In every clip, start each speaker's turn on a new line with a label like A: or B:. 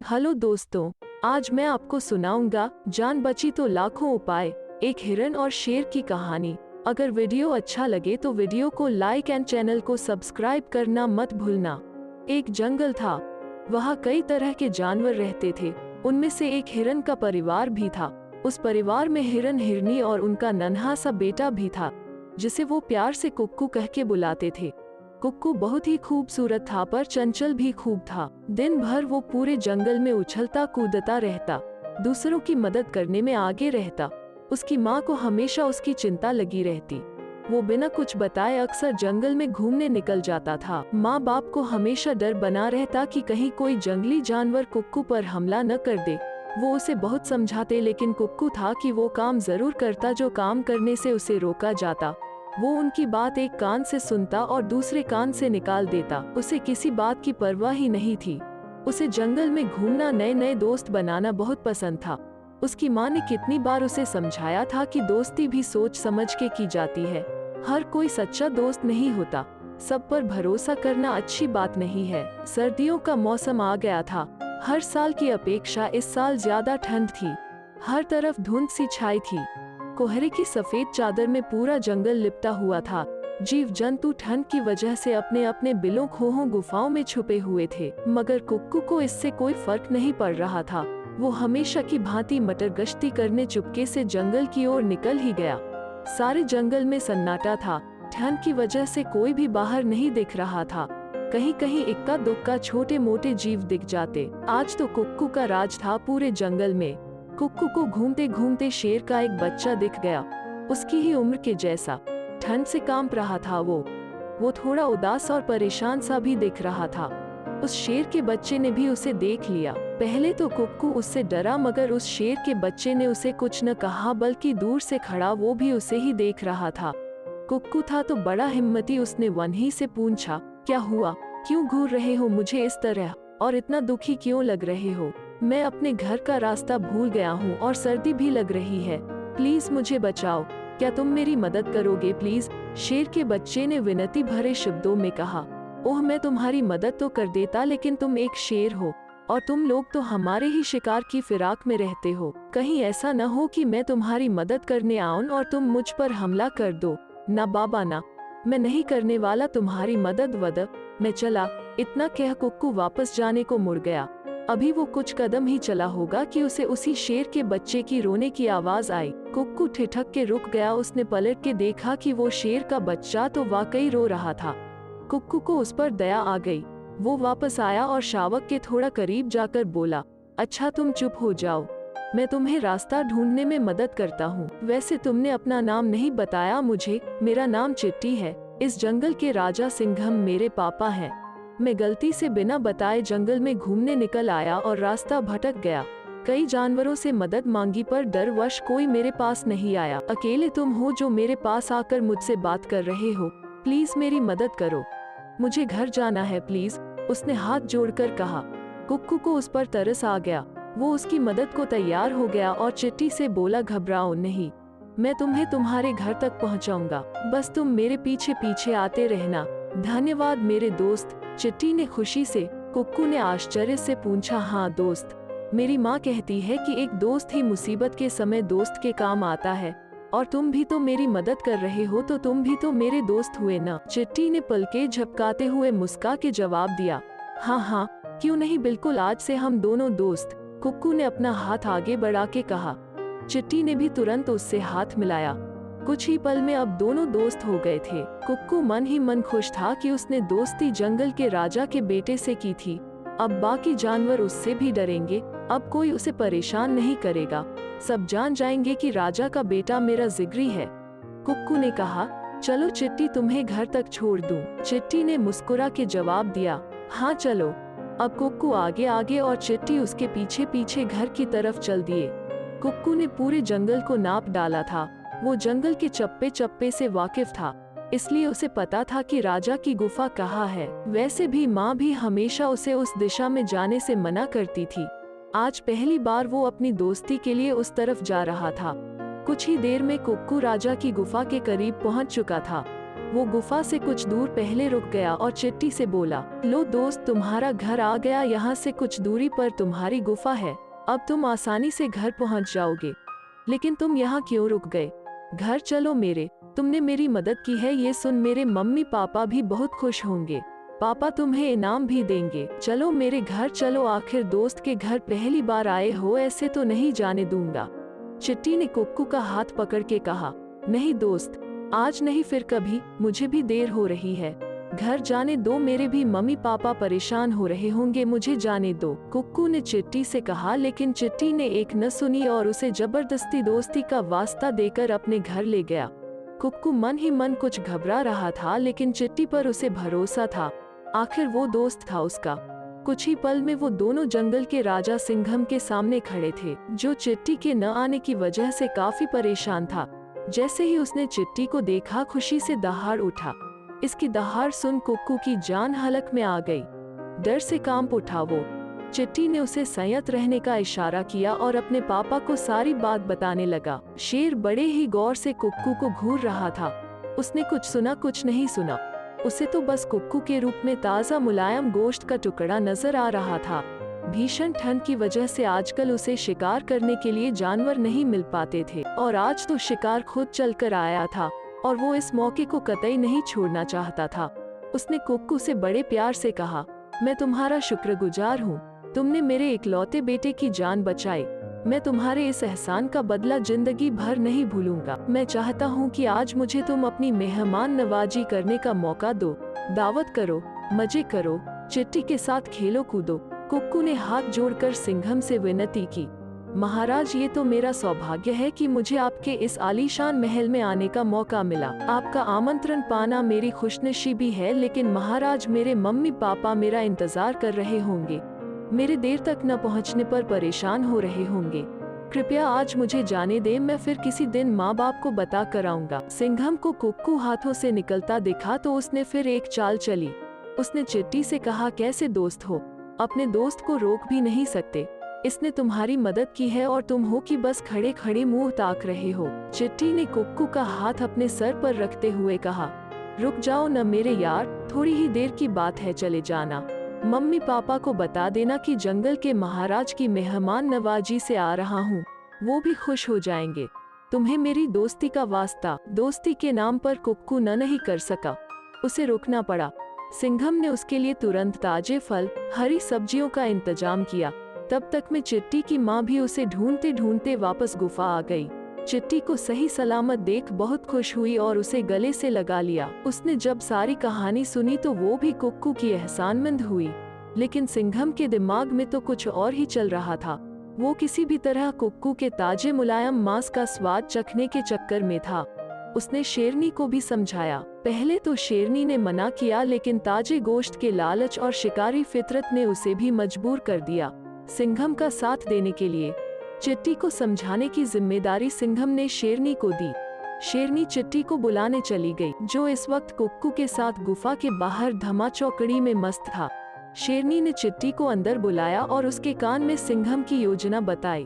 A: Hello दोस्तों, आज मैं आपको सुनाऊंगा जान बची तो लाखों उपाय, एक हिरन और शेर की कहानी। अगर वीडियो अच्छा लगे तो वीडियो को लाइक एंड चैनल को सब्सक्राइब करना मत भूलना। एक जंगल था, वहाँ कई तरह के जानवर रहते थे। उनमें से एक हिरन का परिवार भी था। उस परिवार में हिरन, हिरनी और उनका नन्हा सा बेटा भी था, जिसे वो प्यार से कुक्कू कह के बुलाते थे। कुक्कू बहुत ही खूबसूरत था, पर चंचल भी खूब था। दिन भर वो पूरे जंगल में उछलता कूदता रहता, दूसरों की मदद करने में आगे रहता। उसकी माँ को हमेशा उसकी चिंता लगी रहती। वो बिना कुछ बताए अक्सर जंगल में घूमने निकल जाता था। माँ बाप को हमेशा डर बना रहता कि कहीं कोई जंगली जानवर कुक्कू पर हमला न कर दे। वो उसे बहुत समझाते, लेकिन कुक्कू था कि वो काम जरूर करता जो काम करने से उसे रोका जाता। वो उनकी बात एक कान से सुनता और दूसरे कान से निकाल देता। उसे किसी बात की परवाह ही नहीं थी। उसे जंगल में घूमना, नए नए दोस्त बनाना बहुत पसंद था। उसकी माँ ने कितनी बार उसे समझाया था कि दोस्ती भी सोच समझ के की जाती है। हर कोई सच्चा दोस्त नहीं होता। सब पर भरोसा करना अच्छी बात नहीं है। सर्दियों का मौसम आ गया था। हर साल की अपेक्षा इस साल ज्यादा ठंड थी। हर तरफ धुंध सी छाई थी। कोहरे की सफेद चादर में पूरा जंगल लिपटा हुआ था। जीव जंतु ठंड की वजह से अपने अपने बिलों, खोहों, गुफाओं में छुपे हुए थे, मगर कुक्कू को इससे कोई फर्क नहीं पड़ रहा था। वो हमेशा की भांति मटर गश्ती करने चुपके से जंगल की ओर निकल ही गया। सारे जंगल में सन्नाटा था। ठंड की वजह से कोई भी बाहर नहीं दिख रहा था। कहीं कहीं इक्का दुक्का छोटे मोटे जीव दिख जाते। आज तो कुक्कू का राज था पूरे जंगल में। कुक्कू को घूमते घूमते शेर का एक बच्चा दिख गया, उसकी ही उम्र के जैसा। ठंड से कांप रहा था वो थोड़ा उदास और परेशान सा भी दिख रहा था। उस शेर के बच्चे ने भी उसे देख लिया। पहले तो कुक्कू उससे डरा, मगर उस शेर के बच्चे ने उसे कुछ न कहा, बल्कि दूर से खड़ा वो भी उसे ही देख रहा था। कुक्कू था तो बड़ा हिम्मती। उसने वहीं से पूछा, क्या हुआ? क्यों घूर रहे हो मुझे इस तरह, और इतना दुखी क्यों लग रहे हो? मैं अपने घर का रास्ता भूल गया हूँ और सर्दी भी लग रही है। प्लीज मुझे बचाओ। क्या तुम मेरी मदद करोगे प्लीज? शेर के बच्चे ने विनती भरे शब्दों में कहा। ओह, मैं तुम्हारी मदद तो कर देता, लेकिन तुम एक शेर हो और तुम लोग तो हमारे ही शिकार की फिराक में रहते हो। कहीं ऐसा न हो कि मैं तुम्हारी मदद करने आऊं और तुम मुझ पर हमला कर दो। ना बाबा ना, मैं नहीं करने वाला तुम्हारी मदद वद। मैं चला। इतना कह कुक्कू वापस जाने को मुड़ गया। अभी वो कुछ कदम ही चला होगा कि उसे उसी शेर के बच्चे की रोने की आवाज आई। कुक्कू ठिठक के रुक गया। उसने पलट के देखा कि वो शेर का बच्चा तो वाकई रो रहा था। कुक्कू को उस पर दया आ गई। वो वापस आया और शावक के थोड़ा करीब जाकर बोला, अच्छा तुम चुप हो जाओ, मैं तुम्हें रास्ता ढूंढने में मदद करता हूँ। वैसे तुमने अपना नाम नहीं बताया मुझे। मेरा नाम चिट्टी है। इस जंगल के राजा सिंघम मेरे पापा हैं। मैं गलती से बिना बताए जंगल में घूमने निकल आया और रास्ता भटक गया। कई जानवरों से मदद मांगी, पर डरवश कोई मेरे पास नहीं आया। अकेले तुम हो जो मेरे पास आकर मुझसे बात कर रहे हो। प्लीज मेरी मदद करो, मुझे घर जाना है प्लीज, उसने हाथ जोड़कर कहा। कुक्कू को उस पर तरस आ गया। वो उसकी मदद को तैयार हो गया और चिट्टी से बोला, घबराओ नहीं, मैं तुम्हें तुम्हारे घर तक पहुंचाऊंगा। बस तुम मेरे पीछे पीछे आते रहना। धन्यवाद मेरे दोस्त, चिट्टी ने खुशी से। कुक्कू ने आश्चर्य से पूछा, हाँ दोस्त, मेरी माँ कहती है कि एक दोस्त ही मुसीबत के समय दोस्त के काम आता है, और तुम भी तो मेरी मदद कर रहे हो, तो तुम भी तो मेरे दोस्त हुए ना। चिट्टी ने पलके झपकाते हुए मुस्का के जवाब दिया, हाँ हाँ क्यों नहीं, बिल्कुल, आज से हम दोनों दोस्त। कुक्कू ने अपना हाथ आगे बढ़ा के कहा। चिट्टी ने भी तुरंत उससे हाथ मिलाया। कुछ ही पल में अब दोनों दोस्त हो गए थे। कुक्कू मन ही मन खुश था कि उसने दोस्ती जंगल के राजा के बेटे से की थी। अब बाकी जानवर उससे भी डरेंगे। अब कोई उसे परेशान नहीं करेगा। सब जान जाएंगे कि राजा का बेटा मेरा जिगरी है। कुक्कू ने कहा, चलो चिट्टी, तुम्हें घर तक छोड़ दूं। चिट्टी ने मुस्कुरा के जवाब दिया, हाँ चलो। अब कुक्कू आगे आगे और चिट्टी उसके पीछे पीछे घर की तरफ चल दिए। कुक्कू ने पूरे जंगल को नाप डाला था। वो जंगल के चप्पे चप्पे से वाकिफ था, इसलिए उसे पता था कि राजा की गुफा कहाँ है। वैसे भी माँ भी हमेशा उसे उस दिशा में जाने से मना करती थी। आज पहली बार वो अपनी दोस्ती के लिए उस तरफ जा रहा था। कुछ ही देर में कुक्कू राजा की गुफा के करीब पहुंच चुका था। वो गुफा से कुछ दूर पहले रुक गया और चिट्टी से बोला, लो दोस्त, तुम्हारा घर आ गया, यहाँ से कुछ दूरी पर तुम्हारी गुफा है, अब तुम आसानी से घर पहुँच जाओगे। लेकिन तुम यहाँ क्यों रुक गए? घर चलो मेरे, तुमने मेरी मदद की है, ये सुन मेरे मम्मी पापा भी बहुत खुश होंगे, पापा तुम्हें इनाम भी देंगे, चलो मेरे घर चलो, आखिर दोस्त के घर पहली बार आए हो, ऐसे तो नहीं जाने दूंगा। चिट्टी ने कुक्कू का हाथ पकड़ के कहा, नहीं दोस्त, आज नहीं फिर कभी, मुझे भी देर हो रही है, घर जाने दो, मेरे भी मम्मी पापा परेशान हो रहे होंगे, मुझे जाने दो। कुक्कू ने चिट्टी से कहा, लेकिन चिट्टी ने एक न सुनी और उसे जबरदस्ती दोस्ती का वास्ता देकर अपने घर ले गया। कुक्कू मन ही मन कुछ घबरा रहा था, लेकिन चिट्टी पर उसे भरोसा था, आखिर वो दोस्त था उसका। कुछ ही पल में वो दोनों जंगल के राजा सिंघम के सामने खड़े थे, जो चिट्टी के न आने की वजह से काफी परेशान था। जैसे ही उसने चिट्टी को देखा, खुशी से दहाड़ उठा। इसकी दहाड़ सुन कुक्कू की जान हलक में आ गई, डर से कांप उठा वो। चिट्टी ने उसे संयत रहने का इशारा किया और अपने पापा को सारी बात बताने लगा। शेर बड़े ही गौर से कुक्कू को घूर रहा था, उसने कुछ सुना कुछ नहीं सुना, उसे तो बस कुक्कू के रूप में ताज़ा मुलायम गोश्त का टुकड़ा नजर आ रहा था। भीषण ठंड की वजह से आजकल उसे शिकार करने के लिए जानवर नहीं मिल पाते थे, और आज तो शिकार खुद चलकर आया था और वो इस मौके को कतई नहीं छोड़ना चाहता था। उसने कुक्कू से बड़े प्यार से कहा, मैं तुम्हारा शुक्रगुजार हूँ, तुमने मेरे इकलौते बेटे की जान बचाई, मैं तुम्हारे इस एहसान का बदला जिंदगी भर नहीं भूलूंगा। मैं चाहता हूँ कि आज मुझे तुम अपनी मेहमान नवाजी करने का मौका दो, दावत करो, मजे करो, चिट्टी के साथ खेलो कूदो। कुक्कू ने हाथ जोड़कर सिंघम से विनती की, महाराज, ये तो मेरा सौभाग्य है कि मुझे आपके इस आलीशान महल में आने का मौका मिला। आपका आमंत्रण पाना मेरी खुशनसीबी है, लेकिन महाराज, मेरे मम्मी पापा मेरा इंतजार कर रहे होंगे, मेरे देर तक न पहुंचने पर परेशान हो रहे होंगे, कृपया आज मुझे जाने दे, मैं फिर किसी दिन माँ बाप को बता कर आऊंगा। सिंघम को कुक्कू हाथों से निकलता दिखा तो उसने फिर एक चाल चली। उसने चिट्टी से कहा, कैसे दोस्त हो, अपने दोस्त को रोक भी नहीं सकते, इसने तुम्हारी मदद की है और तुम हो कि बस खड़े खड़े मुंह ताक रहे हो। चिट्टी ने कुक्कू का हाथ अपने सर पर रखते हुए कहा, रुक जाओ न मेरे यार, थोड़ी ही देर की बात है, चले जाना, मम्मी पापा को बता देना कि जंगल के महाराज की मेहमान नवाजी से आ रहा हूँ, वो भी खुश हो जाएंगे। तुम्हें मेरी दोस्ती का वास्ता। दोस्ती के नाम पर कुक्कू न नहीं कर सका, उसे रुकना पड़ा। सिंघम ने उसके लिए तुरंत ताजे फल, हरी सब्जियों का इंतजाम किया। तब तक में चिट्टी की माँ भी उसे ढूंढते ढूंढते वापस गुफा आ गई। चिट्टी को सही सलामत देख बहुत खुश हुई और उसे गले से लगा लिया। उसने जब सारी कहानी सुनी तो वो भी कुक्कू की एहसानमंद हुई, लेकिन सिंघम के दिमाग में तो कुछ और ही चल रहा था। वो किसी भी तरह कुक्कू के ताजे मुलायम मांस का स्वाद चखने के चक्कर में था। उसने शेरनी को भी समझाया। पहले तो शेरनी ने मना किया, लेकिन ताजे गोश्त के लालच और शिकारी फितरत ने उसे भी मजबूर कर दिया सिंघम का साथ देने के लिए। चिट्टी को समझाने की जिम्मेदारी सिंघम ने शेरनी को दी। शेरनी चिट्टी को बुलाने चली गई, जो इस वक्त कुक्कू के साथ गुफा के बाहर धमा चौकड़ी में मस्त था। शेरनी ने चिट्टी को अंदर बुलाया और उसके कान में सिंघम की योजना बताई।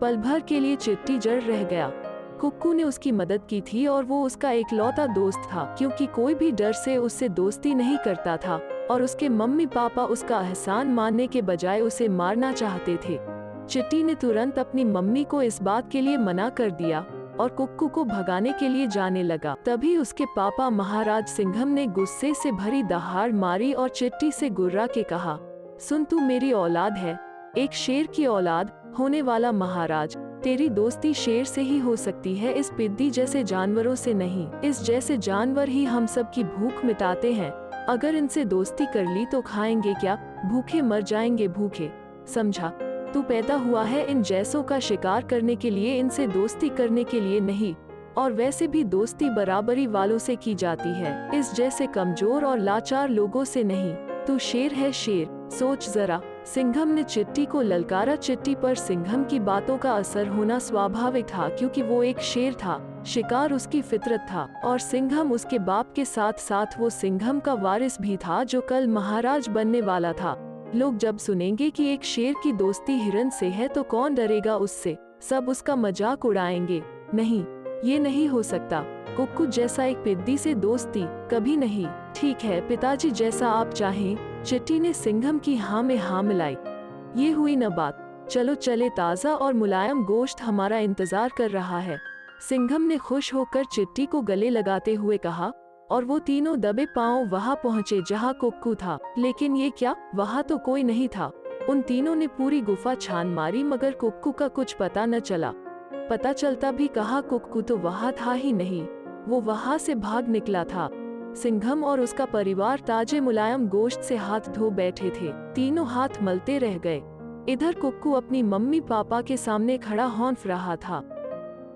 A: पल भर के लिए चिट्टी जड़ रह गया। कुक्कू ने उसकी मदद की थी और वो उसका एकलौता दोस्त था, क्योंकि कोई भी डर से उससे दोस्ती नहीं करता था और उसके मम्मी पापा उसका एहसान मानने के बजाय उसे मारना चाहते थे। चिट्टी ने तुरंत अपनी मम्मी को इस बात के लिए मना कर दिया और कुक्कू को भगाने के लिए जाने लगा। तभी उसके पापा महाराज सिंघम ने गुस्से से भरी दहाड़ मारी और चिट्टी से गुर्रा के कहा, सुन, तू मेरी औलाद है, एक शेर की औलाद होने वाला महाराज, तेरी दोस्ती शेर से ही हो सकती है, इस पिद्दी जैसे जानवरों से नहीं। इस जैसे जानवर ही हम सब की भूख मिटाते हैं, अगर इनसे दोस्ती कर ली तो खाएंगे क्या, भूखे मर जाएंगे भूखे, समझा? तू पैदा हुआ है इन जैसों का शिकार करने के लिए, इनसे दोस्ती करने के लिए नहीं, और वैसे भी दोस्ती बराबरी वालों से की जाती है, इस जैसे कमजोर और लाचार लोगों से नहीं। तू शेर है, शेर, सोच जरा। सिंघम ने चिट्टी को ललकारा। चिट्टी पर सिंघम की बातों का असर होना स्वाभाविक था, क्योंकि वो एक शेर था, शिकार उसकी फितरत था, और सिंघम उसके बाप के साथ साथ वो सिंघम का वारिस भी था, जो कल महाराज बनने वाला था। लोग जब सुनेंगे कि एक शेर की दोस्ती हिरन से है तो कौन डरेगा उससे, सब उसका मजाक उड़ाएंगे। नहीं, ये नहीं हो सकता। कुक्कू जैसा एक पिद्दी से दोस्ती कभी नहीं। ठीक है पिताजी, जैसा आप चाहें। चिट्टी ने सिंघम की हाँ में हाँ मिलाई। ये हुई न बात। चलो चले, ताज़ा और मुलायम गोश्त हमारा इंतजार कर रहा है। सिंघम ने खुश होकर चिट्टी को गले लगाते हुए कहा, और वो तीनों दबे पांव वहां पहुंचे जहां कुक्कू था। लेकिन ये क्या, वहां तो कोई नहीं था। उन तीनों ने पूरी गुफा छान मारी मगर कुक्कू का कुछ पता न चला। पता चलता भी कहा, कुक्कू तो वहां था ही नहीं, वो वहां से भाग निकला था। सिंघम और उसका परिवार ताजे मुलायम गोश्त से हाथ धो बैठे थे। तीनों हाथ मलते रह गए। इधर कुक्कू अपनी मम्मी पापा के सामने खड़ा हौंफ रहा था।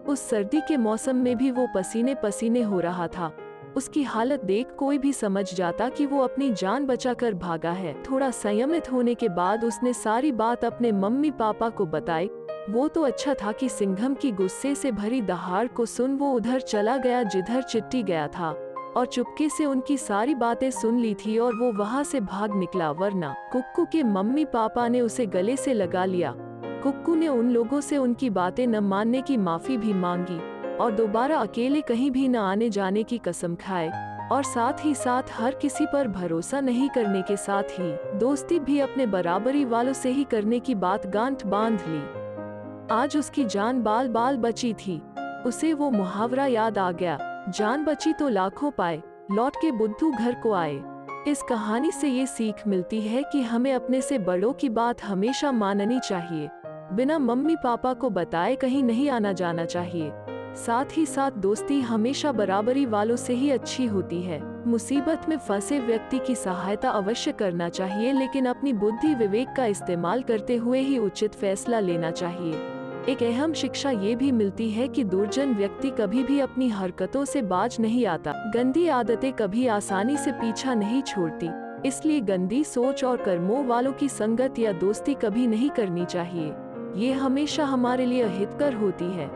A: उस सर्दी के मौसम में भी वो पसीने पसीने हो रहा था। उसकी हालत देख कोई भी समझ जाता कि वो अपनी जान बचाकर भागा है। थोड़ा संयमित होने के बाद उसने सारी बात अपने मम्मी पापा को बताई। वो तो अच्छा था कि सिंघम की गुस्से से भरी दहाड़ को सुन वो उधर चला गया जिधर चिट्टी गया था, और चुपके से उनकी सारी बातें सुन ली थी और वो वहां से भाग निकला। वरना कुक्कू के मम्मी पापा ने उसे गले से लगा लिया। कुक्कू ने उन लोगों से उनकी बातें न मानने की माफी भी मांगी और दोबारा अकेले कहीं भी न आने जाने की कसम खाए, और साथ ही साथ हर किसी पर भरोसा नहीं करने के साथ ही दोस्ती भी अपने बराबरी वालों से ही करने की बात गांठ बांध ली। आज उसकी जान बाल बाल बची थी। उसे वो मुहावरा याद आ गया, जान बची तो लाखों पाए, लौट के बुद्धू घर को आए। इस कहानी से ये सीख मिलती है कि हमें अपने से बड़ों की बात हमेशा माननी चाहिए। बिना मम्मी पापा को बताए कहीं नहीं आना जाना चाहिए। साथ ही साथ दोस्ती हमेशा बराबरी वालों से ही अच्छी होती है। मुसीबत में फंसे व्यक्ति की सहायता अवश्य करना चाहिए, लेकिन अपनी बुद्धि विवेक का इस्तेमाल करते हुए ही उचित फैसला लेना चाहिए। एक अहम शिक्षा ये भी मिलती है कि दुर्जन व्यक्ति कभी भी अपनी हरकतों से बाज नहीं आता। गंदी आदतें कभी आसानी से पीछा नहीं छोड़ती, इसलिए गंदी सोच और कर्मों वालों की संगत या दोस्ती कभी नहीं करनी चाहिए। ये हमेशा हमारे लिए अहितकर होती है।